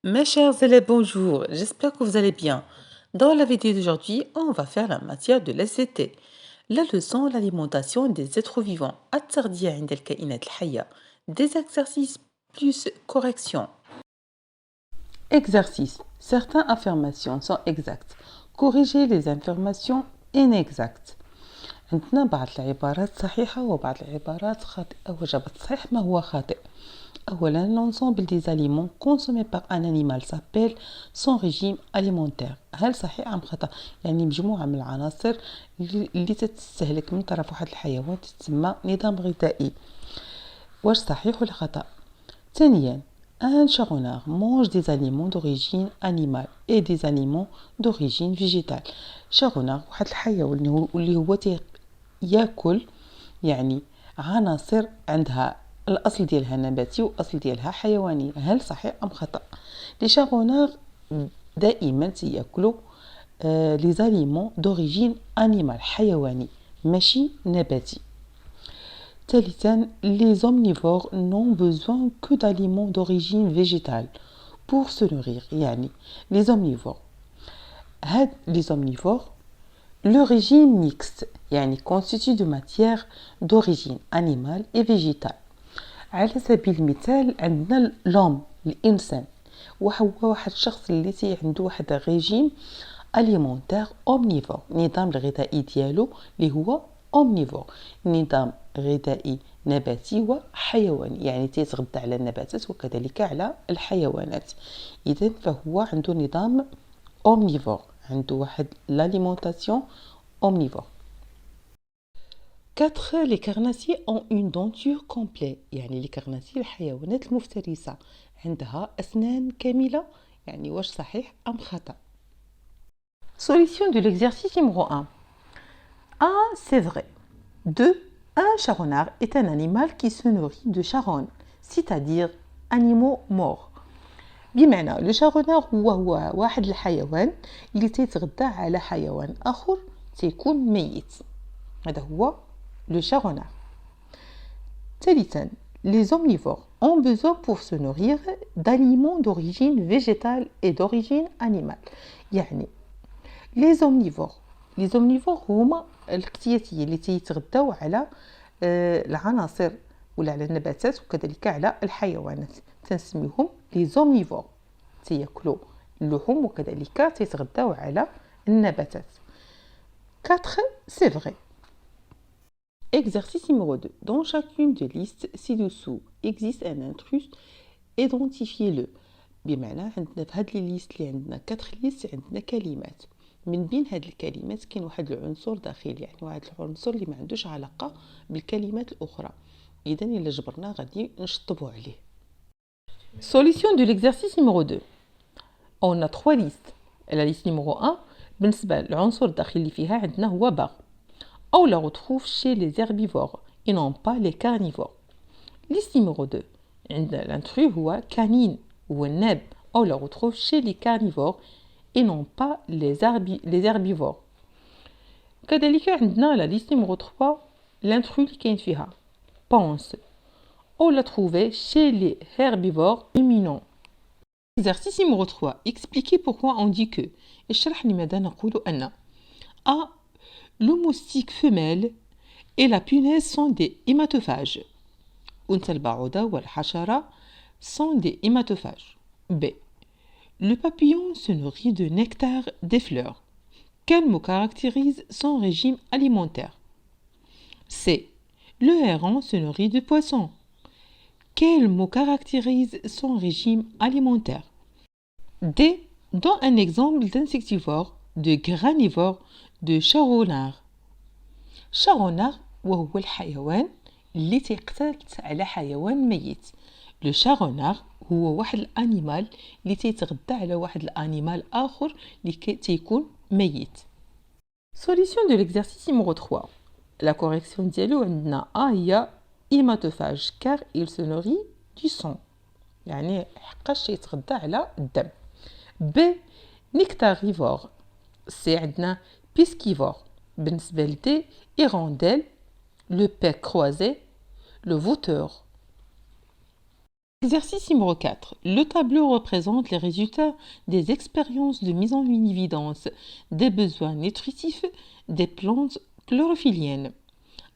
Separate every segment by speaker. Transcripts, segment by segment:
Speaker 1: Mes chers élèves, bonjour, j'espère que vous allez bien. Dans la vidéo d'aujourd'hui, on va faire la matière de l'SVT. La leçon, l'alimentation des êtres vivants. التغذية عند الكائنات الحية. Des exercices plus correction. Exercice. Certaines affirmations sont exactes. Corrigez les affirmations inexactes. عندنا بعض العبارات صحيحة وبعض العبارات خاطئة. وجب الصحيح ما هو خاطئ. أولا, l'ensemble des aliments consommés par un animal s'appelle son régime alimentaire. هل صحيح أم خطأ؟ يعني مجموعة من العناصر اللي تستهلك من طرف واحد الحيوان تسمى نظام غذائي. واش صحيح ولا خطأ؟ ثانيا, un charognard mange des aliments d'origine animale et des aliments d'origine végétale. charognard واحد الحيوان اللي هو ياكل يعني عناصر عندها الأصل ديالها نباتي وأصل ديالها حيواني. هل صحيح أم خطأ؟ لي شاغوناغ دائما تياكلوا لي زاليمون دوريجين انيمال حيواني ماشي نباتي. ثالثا, les omnivores n'ont besoin que d'aliments d'origine végétale pour se nourrir. يعني les omnivores هاد les omnivores le régime mixte يعني constitué de matière d'origine animale et végétale. على سبيل المثال عندنا لوم الانسان وهو واحد الشخص اللي عنده واحد ريجيم اليمونتير اومنيفور. النظام الغذائي ديالو اللي هو اومنيفور, نظام غذائي نباتي وحيواني, يعني تيتغذى على النباتات وكذلك على الحيوانات. اذا فهو عنده نظام اومنيفور, عنده واحد l'alimentation omnivore. 4. Les carnassiers ont une denture complète. يعني les carnassiers الحيوانات المفترسة عندها أسنان كاملة. يعني واش صحيح أم خطأ؟ Solution de l'exercice numéro 1. 1. C'est vrai. 2. Un charognard est un animal qui se nourrit de charognes, c'est-à-dire animaux morts. بمعنى لو شاغونار هو واحد الحيوان اللي تيتغذى على حيوان آخر تيكون ميت. هذا هو le charognard. ثالثا, les omnivores ont besoin pour se nourrir d'aliments d'origine végétale et d'origine animale. يعني les omnivores هما الكتياتيين اللي تيتغذاو على العناصر ولا على النباتات وكذلك على الحيوانات, تنسميهم les omnivores. تياكلوا اللحوم وكذلك تيتغذاو على النباتات. 4. C'est vrai. Exercice numéro 2. Dans chacune des listes ci-dessous existe un intrus, identifiez-le. بمعنى عندنا في هاد لي ليست اللي عندنا 4 ليست عندنا كلمات. من بين هاد الكلمات كاين واحد العنصر داخلي, يعني واحد العنصر اللي ما عندوش علاقة بالكلمات الأخرى. إذا إلا جبرنا غادي نشطبوا عليه. Solution de l'exercice numéro 2. On a 3 listes. La liste numéro 1 بالنسبة للعنصر الداخلي اللي فيها عندنا هو باغ. On la retrouve chez les herbivores et non pas les carnivores. Liste numéro 2. L'intrus هو canine ou neb. On la retrouve chez les carnivores et non pas les herbivores. كذلك عندنا la liste numéro 3. L'intrus اللي كاين فيها pense. On l'a trouvé chez les herbivores ruminants. Exercice numéro 3. Expliquez pourquoi on dit que. اشرح لماذا نقول أن. A. Le moustique femelle et la punaise sont des hématophages. أنثى البعوضة والحشرة sont des hématophages. B. Le papillon se nourrit de nectar des fleurs. Quel mot caractérise son régime alimentaire? C. Le héron se nourrit de poissons. Quel mot caractérise son régime alimentaire? D. Dans un exemple d'insectivore, de granivore, de charognard. charognard وهو الحيوان اللي تيقتات على حيوان ميت. لو charognard هو واحد الانيمال اللي تيتغذى على واحد الانيمال اخر اللي تيكون ميت. Solution de l'exercice numéro 3. La correction ديالو عندنا A هي hématophage car il se nourrit du sang. يعني حقاش تيتغذى على الدم. B. nectarivore. C عندنا piscivore. بالنسبة لدي hirondelle, le bec croisé, le vautour. Exercice numéro 4. Le tableau représente les résultats des expériences de mise en évidence des besoins nutritifs des plantes chlorophylliennes.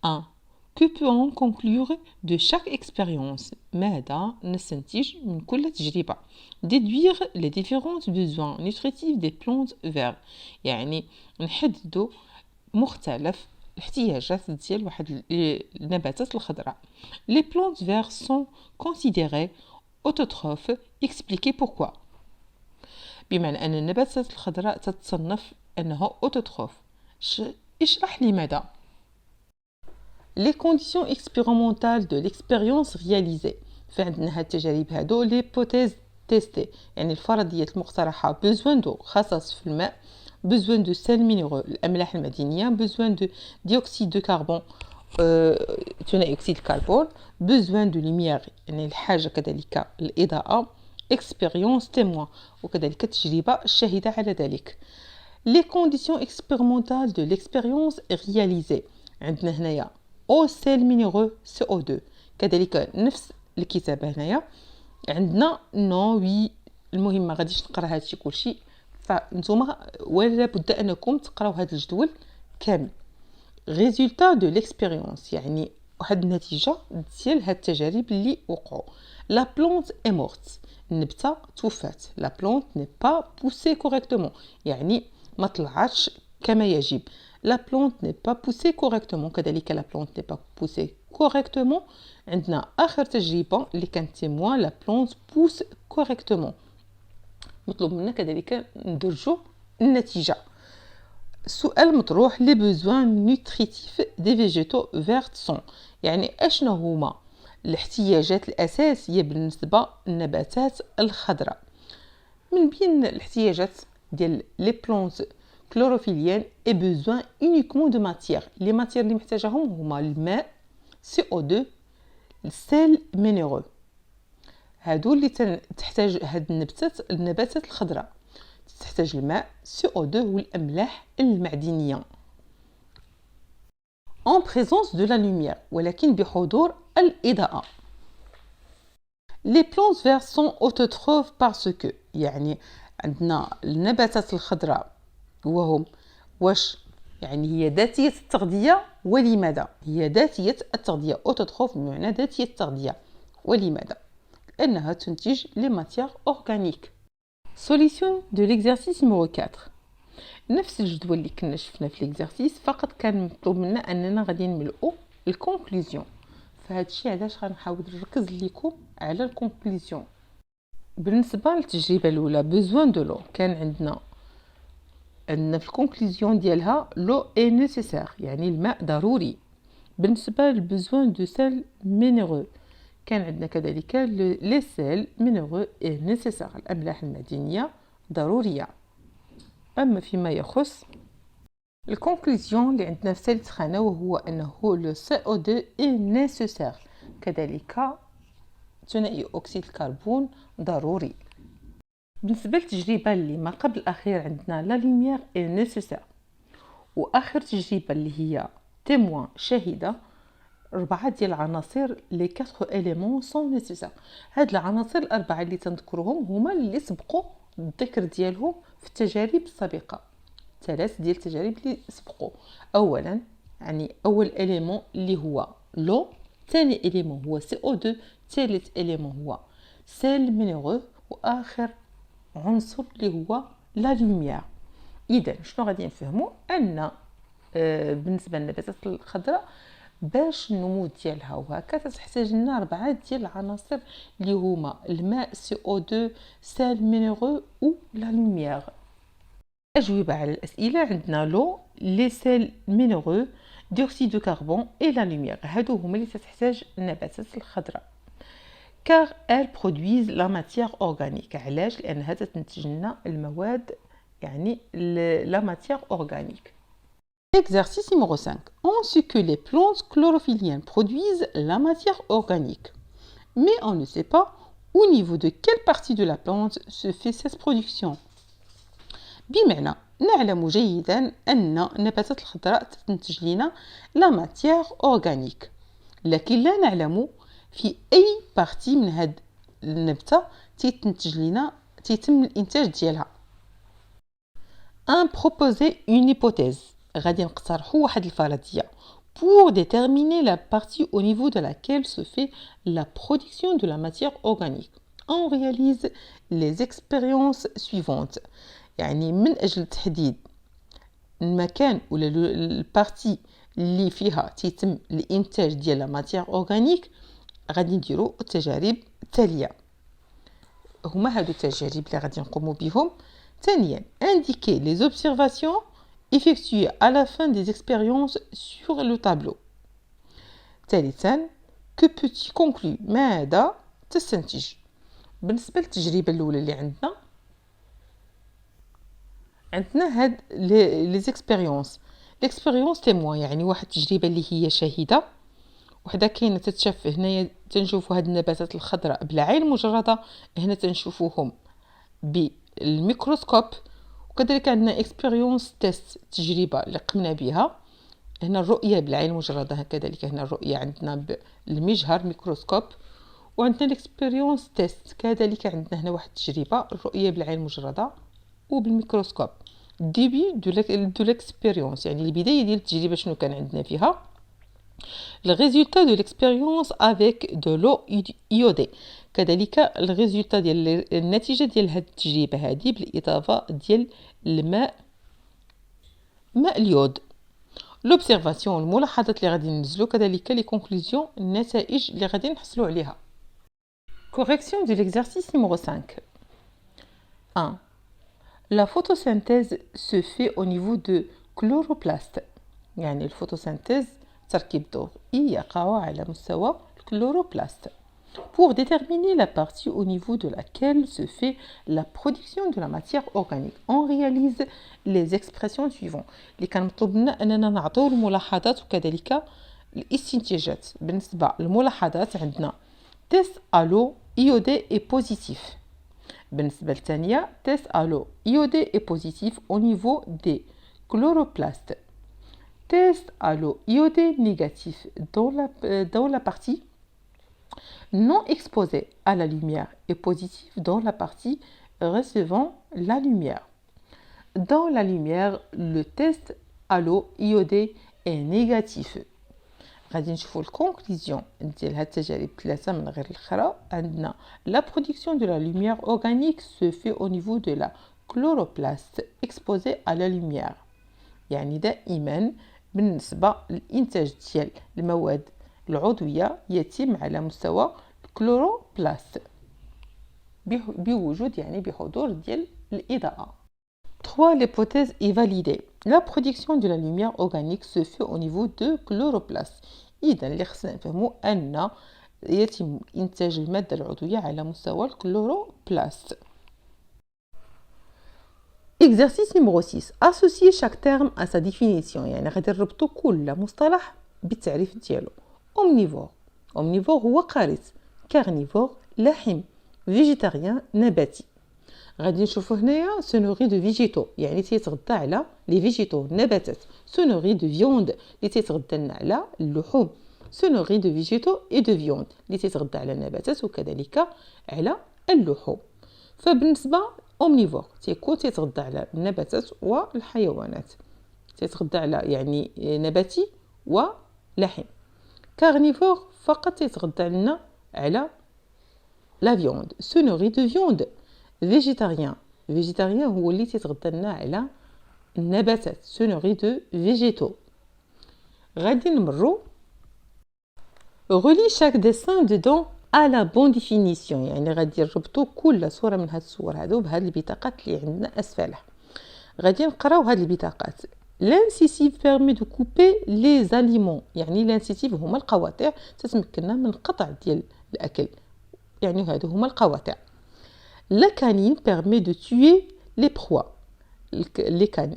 Speaker 1: 1. Que peut-on conclure de chaque expérience؟ ماذا نستنتج من كل تجربة؟ Déduire les différents besoins nutritifs des plantes vertes. يعني نحددوا مختلف الاحتياجات ديال واحد النباتات الخضراء. Les plantes vertes sont considérées autotrophes. Expliquez pourquoi. بمعنى أن النباتات الخضراء تتصنف أنها autotrophe. اشرح لماذا. Les conditions expérimentales de l'expérience réalisée. فعندنا هاد التجارب هادو l'hypothèse testée. يعني الفرضيات المقترحة. Besoin d'eau خصص في الماء. Besoin de sel minéraux الأملاح المعدنية. Besoin de dioxyde de carbone ثاني أكسيد الكربون. Besoin de lumière يعني الحاجة كذلك الإضاءة. Expérience témoin وكذلك التجربة الشاهدة على ذلك. Les conditions expérimentales de l'expérience réalisée. عندنا هنايا او سيل مينيرو CO2 كذلك نفس الكتابة هنايا عندنا نو وي. المهم ما غاديش نقرا هادشي كلشي فانتوما ولا بد انكم تقراو هاد الجدول كامل. résultat de l'expérience يعني واحد النتيجة ديال هاد التجارب اللي وقعوا. la plante est morte النبتة توفات. la plante n'est pas poussée correctement يعني ما طلعاتش كما يجب. La plante n'est pas poussée correctement. كذلك la plante n'est pas poussée correctement. عندنا آخر تجربة اللي كانت témoin la plante pousse correctement. مطلوب منا كذلك ندرجو النتيجة. السؤال مطروح les besoins nutritifs des végétaux verts sont. يعني أشنو هما الاحتياجات الأساسية بالنسبة للنباتات الخضراء. من بين الاحتياجات ديال les plantes chlorophyllienne et besoin uniquement de matière. Les matières اللي محتاجهم هما الماء CO2 السيل مينيرو. هادو اللي تحتاج هاد النباتات الخضراء تحتاج الماء CO2 والأملاح المعدنية. en présence de la lumière ولكن بحضور الإضاءة. les plantes vertes sont autotrophes parce que يعني عندنا النباتات الخضراء وهم واش يعني هي ذاتية التغذية ولماذا؟ هي ذاتية التغذية autotrophe بمعنى ذاتية التغذية ولماذا؟ لأنها تنتج les matières organiques. Solution de l'exercice numéro 4. نفس الجدول اللي كنا شفنا في l'exercice فقط كان مطلوب منا أننا غادي نملؤوا الكونكلوزيون. فهاد الشيء علاش غنحاول نركز لكم على الكونكلوزيون. بالنسبة للتجربة الأولى besoin de l'eau كان عندنا في الكونكلوزيون ديالها لو اي نيسيسير يعني الماء ضروري. بالنسبه للبزوان دو سيل مينيرو كان عندنا كذلك لي سيل مينيرو اي نيسيسير الاملاح المعدنيه ضروريه. اما فيما يخص الكونكلوزيون اللي عندنا في ثالث خانه وهو انه لو CO2 اي نيسيسير كذلك ثنائي اكسيد الكربون ضروري. بالنسبة للتجربة اللي ما قبل الأخير عندنا لا لوميير اي نيسيسير وآخر تجربة اللي هي تيموان شاهدة 4 ديال العناصر لي 4 إليمون سون نيسيسير. هاد العناصر الأربعة اللي تنذكرهم هما اللي سبقوا الذكر ديالهم في التجارب السابقة. 3 ديال التجارب اللي سبقوا. أولا يعني أول إليمون اللي هو لو. ثاني إليمون هو CO2. ثالث إليمون هو سيل مينيرو. وآخر عنصر اللي هو لا لوميير. اذا شنو غادي نفهموا ان بالنسبه للنباتات الخضراء باش النمو ديالها وهكا تحتاج لنا 4 ديال العناصر اللي هما الماء CO2 سيل مينيرو و لا لوميير. اجوبه على الاسئله عندنا لو لي سيل مينيرو ديوكسيد دو كربون اي لا لوميير. هادو هما اللي تحتاج النباتات الخضراء car elles produisent la matière organique. علاش؟ لأنها تنتج لنا المواد يعني la matière organique. Exercice numéro 5. On sait que les plantes chlorophylliennes produisent la matière organique. Mais on ne sait pas au niveau de quelle partie de la plante se fait cette production. بمعنى نعلم جيدا أن النباتات الخضراء تنتج لنا la matière organique. لكن لا نعلم في أي بارتي من هاد النبته تيتنتج لينا تيتم الانتاج ديالها. ان بروبوزي اون هيبوثيز غادي نقترحوا واحد الفرضيه pour déterminer la partie au niveau de laquelle se fait la production de la matière organique. On réalise les expériences suivantes. يعني من أجل تحديد المكان ولا البارتي اللي فيها تيتم الإنتاج ديال la matière organique غادي نديروا التجارب التالية. هما هادو التجارب اللي غادي نقوموا بهم. ثانيا indiquer les observations effectuées à la fin des expériences sur le tableau. ثالثا que peux-tu conclure ماذا تستنتج. بالنسبة للتجربة الأولى اللي عندنا هاد لي زيكسبيريونس. ليكسبيريونس تيموان يعني واحد التجربة اللي هي شاهدة وحده كاينه تتشاف. هنايا تنشوفوا هاد النباتات الخضراء بالعين مجرده، هنا تنشوفوهم بالميكروسكوب. وكذلك عندنا اكسبيريونس تيست تجربه اللي قمنا بها. هنا الرؤيه بالعين المجرده، كذلك هنا الرؤيه عندنا بالمجهر ميكروسكوب. وعندنا الاكسبيريونس تيست كذلك عندنا هنا واحد التجربه الرؤيه بالعين المجرده وبالميكروسكوب. ديبي دو ليكسبيريونس يعني البدايه ديال التجربه شنو كان عندنا فيها. le résultat de l'expérience avec de l'eau iodée. كذلك الريزولتا ديال النتيجه ديال هذه التجربه هذه بالاضافه ديال الماء اليود. لوبسيرفاسيون الملاحظات اللي غادي ننزلوا، كذلك لي كونكلوزيون النتائج اللي غادي نحصلوا عليها. correction de l'exercice numéro 5. 1. La photosynthèse se fait au niveau de chloroplaste. يعني الفوتوسينثيز تركيب الضوئي يقع على مستوى الكلوروبلاست. Pour déterminer la partie au niveau de laquelle se fait la production de la matière organique, on réalise les expressions suivantes. اللي كان مطلوب لنا اننا نعطيو الملاحظات وكذلك الاستنتاجات. بالنسبه للملاحظات عندنا تيست الو iodé est positif. بالنسبه للثانيه تيست الو iodé est positif au niveau des chloroplastes. Test à l'eau iodée négatif dans la partie non exposée à la lumière et positif dans la partie recevant la lumière. Dans la lumière, le test à l'eau iodée est négatif. غادي نشوفوا الكونكلوزيون ديال هاد التجارب ثلاثه من غير الاخرى. عندنا la production de la lumière organique se fait au niveau de la chloroplaste exposée à la lumière. يعني دائما بالنسبة للإنتاج ديال المواد العضوية يتم على مستوى الكلوروبلاست بوجود يعني بحضور ديال الإضاءة. 3. L'hypothèse est validée. La production de la lumière organique se fait au niveau de chloroplaste. إذا اللي خصنا نفهمو أن يتم إنتاج المادة العضوية على مستوى الكلوروبلاست. Exercice numéro 6. Associer chaque terme à sa définition. يعني غادي نربطوا كل مصطلح بالتعريف ديالو. Omnivore. Omnivore هو قارص. Carnivore لحم. Végétarien نباتي. غادي نشوفوا هنايا se nourrit de végétaux يعني تيتغذى على لي فيجيتو النباتات. Se nourrit de viande اللي تيتغذى لنا على اللحوم. Se nourrit de végétaux et de viande اللي تيتغذى على النباتات وكذلك على اللحوم. فبالنسبه اومنيفور تيكون تيتغذى على النباتات والحيوانات، تيتغذى على يعني نباتي ولحم. كارنيفور فقط تيتغذى لنا على لا فيوند. سو نوري دو فيوند. فيجيتاريان هو اللي تيتغذى لنا على النباتات. سو نوري دو فيجيتو. غادي نمرو relie chaque dessin dedans à la bonne définition. يعني غادي نربطوا كل صوره من هاد الصور هادو بهاد البطاقات اللي عندنا اسفلها. غادي نقراو هاد البطاقات. l'incisive permet de couper les aliments يعني l'incisive هما القواطع تتمكننا من قطع ديال الاكل يعني هادو هما القواطع. la canine permet de tuer les proies.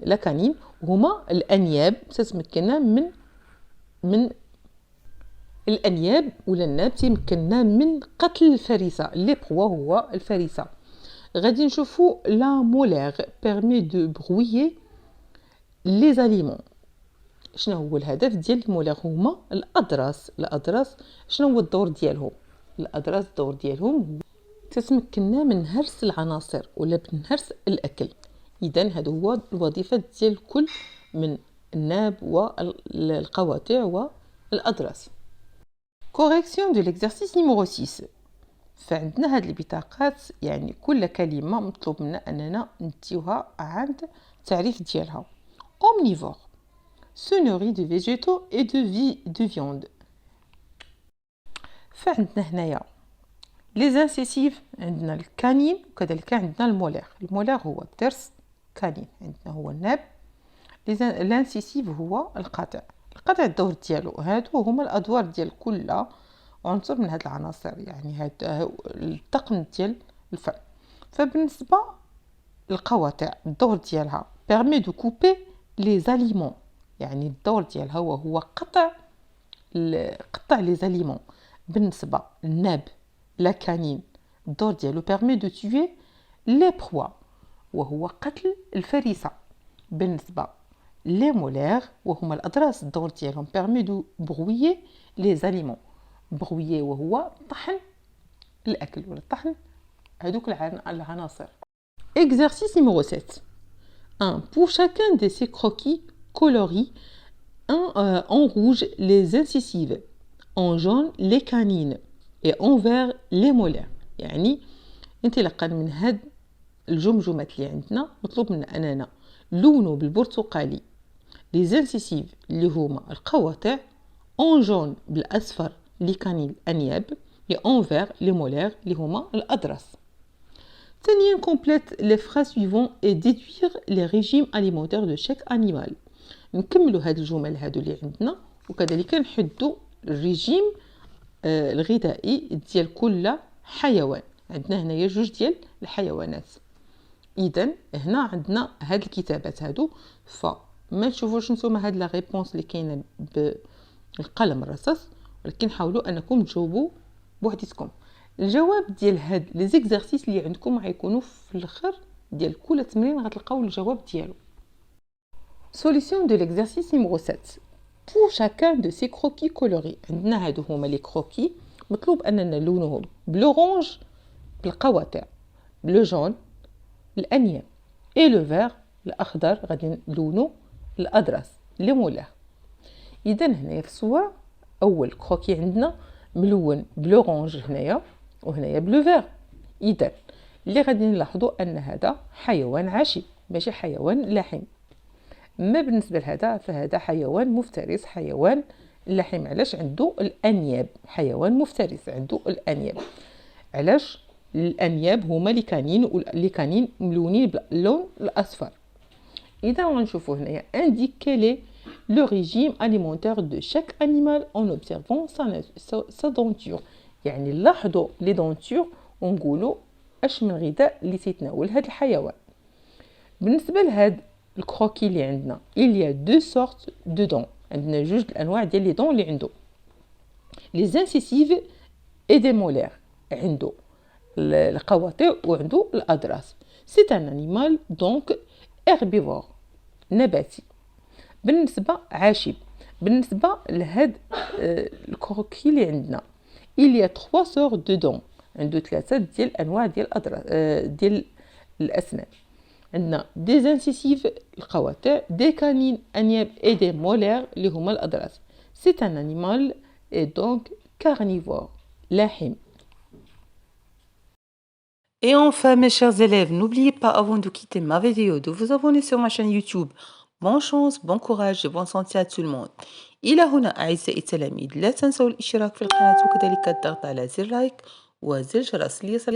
Speaker 1: la canine هما الانياب تتمكننا من الانياب ولا الناب تيمكننا من قتل الفريسه. لي بروا هو الفريسه. غادي نشوفوا لا مولير بيرمي دو برويي لي زاليمون. شنو هو الهدف ديال المولير؟ هما الأضراس شنو هو الدور ديالهم؟ الأضراس الدور ديالهم تتمكننا من هرس العناصر ولا من هرس الأكل. إذن هذا هو الوظيفة ديال كل من الناب والقواطع والأضراس. Correction de l'exercice numéro 6. فعندنا هاد البطاقات يعني كل كلمة مطلوب منا أننا نديوها عند التعريف ديالها. Omnivore se nourrit de végétaux et de viande. فعندنا هنايا les incisives عندنا الكانين وكذلك عندنا المولار. المولار هو الضرس، كانين عندنا هو الناب، الانسيسيف هو القطع. القطع الدور ديالو هادو هما الادوار ديال كل عنصر من هاد العناصر، يعني هاد الطقم ديال الفم. فبالنسبه للقواطع الدور ديالها permet de couper les aliments، يعني الدور ديالها وهو قطع les aliments. بالنسبه للناب لا كانين الدور ديالو permet de tuer les proies وهو قتل الفريسه. بالنسبه لي مولير وهما الأضراس الدور ديالهم permet de brouiller les aliments. brouiller وهو طحن الأكل ولا طحن هذوك العناصر. Exercice numéro 7. 1. Pour chacun de ces croquis coloris, en rouge les incisives, en jaune les canines et en vert les molaires. يعني انطلاقا من هاد الجمجمات اللي عندنا مطلوب من أننا لونو بالبرتقالي لي زانسيسيف اللي هما القواطع، اون جون بالاصفر لي كانين الانياب، لي اون فير لي مولير اللي هما الاضراس. ثانيا كومبليت لي فراز سويفون اي ديدوير لي ريجيم اليمونتير دو شاك انيمال. نكملوا هاد الجمل هادو اللي عندنا وكذلك نحدوا الريجيم الغذائي ديال كل حيوان. عندنا هنايا جوج ديال الحيوانات. اذا هنا عندنا هاد الكتابات هادو، فما تشوفوش نتوما هاد لا ريبونس اللي كاينه بالقلم الرصاص، ولكن حاولوا انكم تجاوبوا بوحديتكم. الجواب ديال هاد لي زيكزارسيس اللي عندكم غيكونوا في الاخر ديال كل تمرين غتلقاو الجواب ديالو. Solution de l'exercice numéro 7. Pour chacun de ces croquis colorés. عندنا هادو هما لي كروكي مطلوب اننا نلونوهم بلورانج بالقواطع، بلو جون الانياب، اي لو فير الاخضر غادي نلونو الاضراس لي مولاه. اذا هنايا في الصوره اول كروكي عندنا ملون بلورانج هنايا وهنايا بلو فير. اذا اللي غادي نلاحظوا ان هذا حيوان عشب ماشي حيوان لحم. ما بالنسبه لهذا فهذا حيوان مفترس، حيوان لحم. علاش؟ عنده الانياب، حيوان مفترس عنده الانياب. علاش؟ الانياب هما اللي كانين ملونين باللون الاصفر. اذا غنشوفوا هنايا indiquer لي le régime alimentaire de chaque animal en observant sa denture. يعني لاحظوا لي دونتور ونقولوا اش من غذاء اللي تيتناول هذا الحيوان. بالنسبه لهاد الكروكي اللي عندنا il y a deux sortes de dents. عندنا جوج الانواع ديال لي دون اللي عنده، les incisives et des molaires. عنده القواطع وعنده الأضراس. C'est un animal donc herbivore نباتي. بالنسبة عاشب. بالنسبة لهاد الكروكي اللي عندنا il y a trois sortes de dents. عنده ثلاثة ديال الأنواع ديال الأضراس ديال الأسنان. عندنا des incisives القواطع، des canines أنياب et des molaires اللي هما الأضراس. C'est un animal et donc carnivore لاحم. Et enfin, mes chers élèves, n'oubliez pas avant de quitter ma vidéo de vous abonner sur ma chaîne YouTube. Bonne chance, bon courage et bonne santé à tout le monde. إلى هنا أعزائي التلاميذ لا تنسوا الاشتراك في القناة وكذلك الضغط على زر لايك وزر الجرس ليصل